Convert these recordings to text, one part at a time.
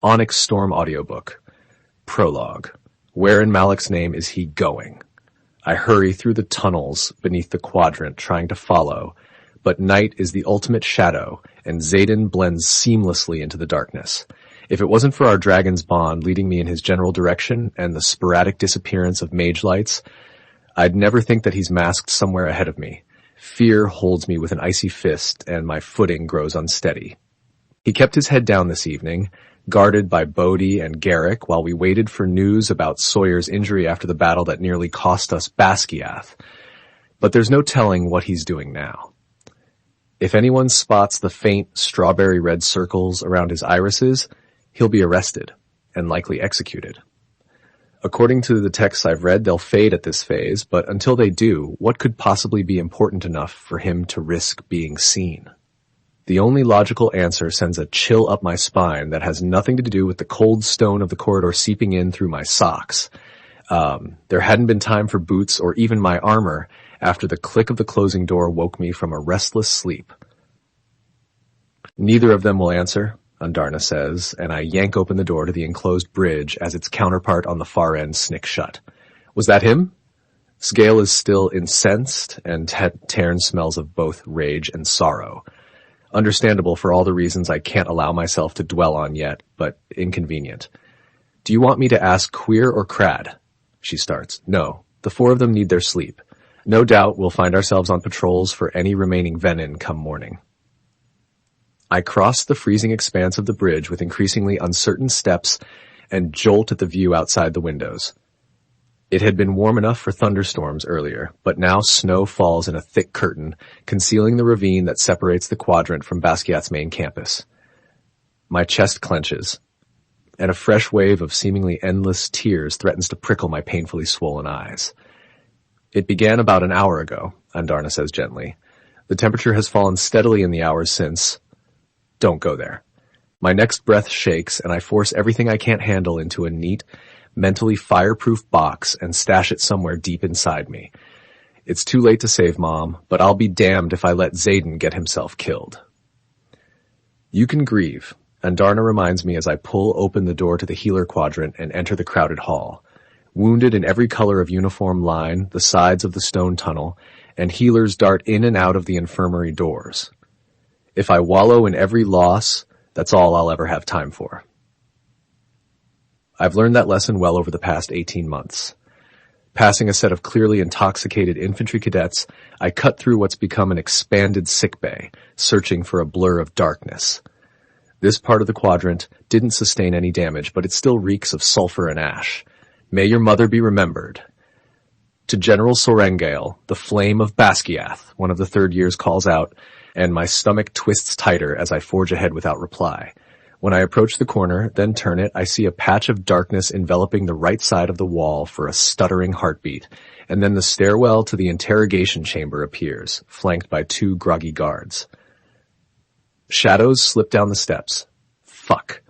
Onyx Storm Audiobook. Prologue. Where in Malak's name is he going? I hurry through the tunnels beneath the quadrant trying to follow, but night is the ultimate shadow, and Xaden blends seamlessly into the darkness. If it wasn't for our dragon's bond leading me in his general direction and the sporadic disappearance of mage lights, I'd never think that he's masked somewhere ahead of me. Fear holds me with an icy fist, and my footing grows unsteady. He kept his head down this evening, guarded by Bodhi and Garrick while we waited for news about Sawyer's injury after the battle that nearly cost us Basquiath. But there's no telling what he's doing now. If anyone spots the faint strawberry red circles around his irises, he'll be arrested and likely executed. According to the texts I've read, they'll fade at this phase, but until they do, what could possibly be important enough for him to risk being seen? The only logical answer sends a chill up my spine that has nothing to do with the cold stone of the corridor seeping in through my socks. There hadn't been time for boots or even my armor after the click of the closing door woke me from a restless sleep. Neither of them will answer, Andarna says, and I yank open the door to the enclosed bridge as its counterpart on the far end snicks shut. Was that him? Sgale is still incensed, and Tarn smells of both rage and sorrow. Understandable for all the reasons I can't allow myself to dwell on yet, but inconvenient. Do you want me to ask Queer or Crad? She starts. No, the four of them need their sleep. No doubt we'll find ourselves on patrols for any remaining venin come morning. I cross the freezing expanse of the bridge with increasingly uncertain steps and jolt at the view outside the windows. It had been warm enough for thunderstorms earlier, but now snow falls in a thick curtain, concealing the ravine that separates the quadrant from Basquiat's main campus. My chest clenches, and a fresh wave of seemingly endless tears threatens to prickle my painfully swollen eyes. It began about an hour ago, Andarna says gently. The temperature has fallen steadily in the hours since. Don't go there. My next breath shakes, and I force everything I can't handle into a neat, mentally fireproof box and stash it somewhere deep inside me. It's too late to save Mom, but I'll be damned if I let Xaden get himself killed. You can grieve, Andarna reminds me as I pull open the door to the healer quadrant and enter the crowded hall. Wounded in every color of uniform line the sides of the stone tunnel, and healers dart in and out of the infirmary doors. If I wallow in every loss, that's all I'll ever have time for. I've learned that lesson well over the past 18 months. Passing a set of clearly intoxicated infantry cadets, I cut through what's become an expanded sickbay, searching for a blur of darkness. This part of the quadrant didn't sustain any damage, but it still reeks of sulfur and ash. May your mother be remembered. To General Sorengale, the flame of Basquiath, one of the third years calls out, and my stomach twists tighter as I forge ahead without reply. When I approach the corner, then turn it, I see a patch of darkness enveloping the right side of the wall for a stuttering heartbeat, and then the stairwell to the interrogation chamber appears, flanked by two groggy guards. Shadows slip down the steps. Fuck.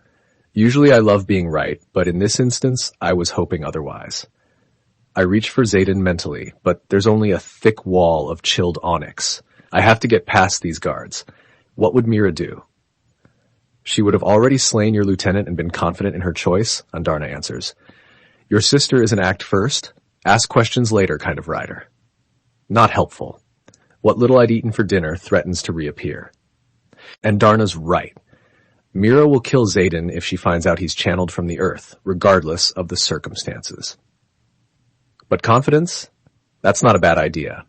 Usually I love being right, but in this instance, I was hoping otherwise. I reach for Xaden mentally, but there's only a thick wall of chilled onyx. I have to get past these guards. What would Mira do? She would have already slain your lieutenant and been confident in her choice, Andarna answers. Your sister is an act first, ask questions later kind of rider. Not helpful. What little I'd eaten for dinner threatens to reappear. Andarna's right. Mira will kill Xaden if she finds out he's channeled from the earth, regardless of the circumstances. But confidence? That's not a bad idea.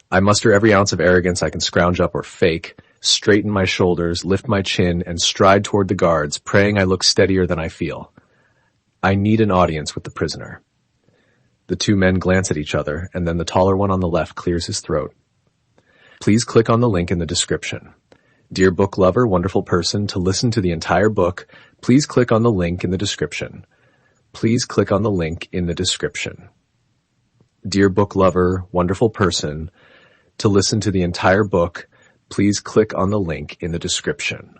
I muster every ounce of arrogance I can scrounge up or fake, straighten my shoulders, lift my chin, and stride toward the guards, praying I look steadier than I feel. I need an audience with the prisoner. The two men glance at each other, and then the taller one on the left clears his throat. Please click on the link in the description. Dear book lover, wonderful person, to listen to the entire book, please click on the link in the description. Please click on the link in the description. Dear book lover, wonderful person, to listen to the entire book, please click on the link in the description.